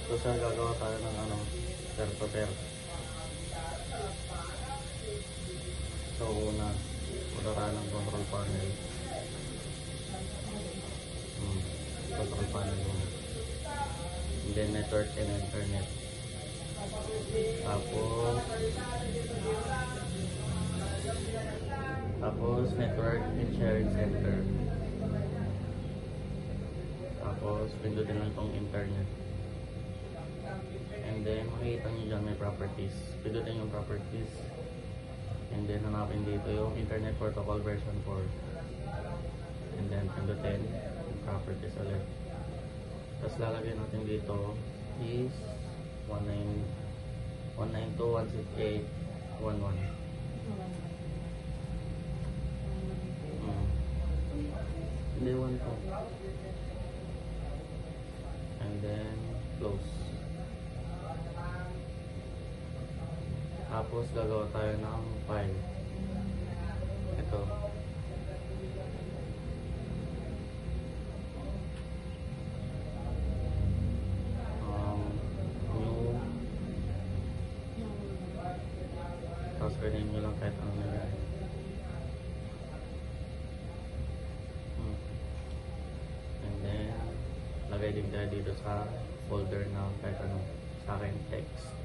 So sir, gagawa tayo ng pair to pair. So una tayo ng control panel. Control panel muna. And then network and internet. Tapos network and sharing center. Tapos pindutin lang itong internet. And then makikita nyo dyan may properties. Pindutin yung properties. And then hanapin dito yung internet protocol version 4. And then pindutin yung properties ulit. Tapos lalagay natin dito is 192.168.1.1. Hindi 1 to. And then close. Tapos gagawa tayo ng file. Ito. New. Tapos pwede nyo lang kahit anong nilagay. And then lagay din tayo dito sa folder na kahit ano sa akin text.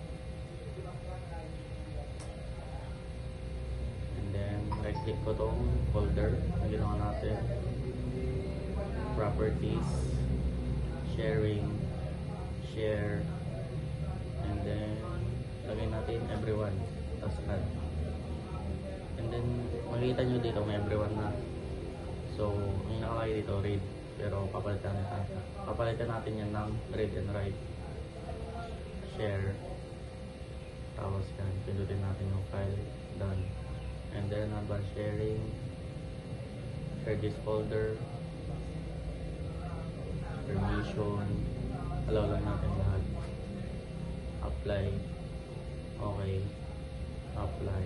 And then right click ko tong folder na ginawa natin, properties, sharing, share, and then lagay natin everyone, tapos add. And then makikita nyo dito may everyone na. So yung nakalagay dito read, pero papalitan natin yan ng read and write. Share, tapos yan, pindutin natin yung file, done. And then advanced sharing, share this folder, permission, allow lang natin lahat, apply, okay, apply,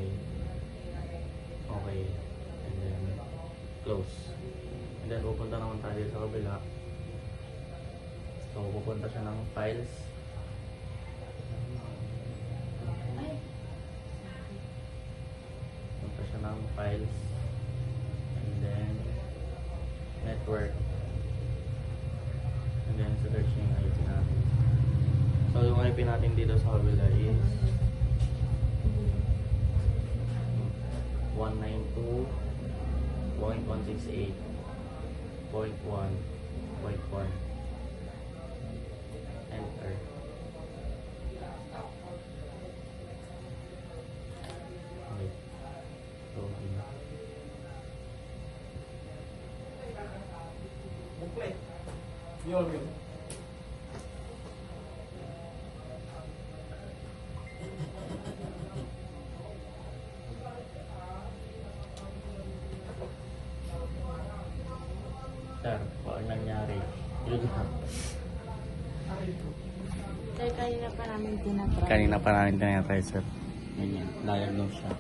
okay, and then close. And then pupunta naman tayo sa kabila. So pupunta siya ng files. Pupunta siya ng files. And then network. And then search yung IP natin. So yung IP natin dito sa kabila is 192.168.1.1. Enter. Okay. Login. Yun. Sir, paano nangyari? Yun lang. Sir, kanina pa namin tinatry. Kanina pa namin tinatry, sir. Ganyan, diagnose siya.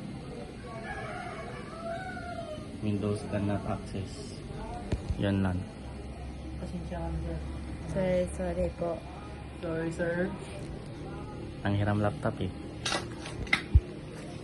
Windows cannot access. Yan lang. Pasensya ka na. Sir, sorry po. Sorry, sir. Ang hiram laptop eh.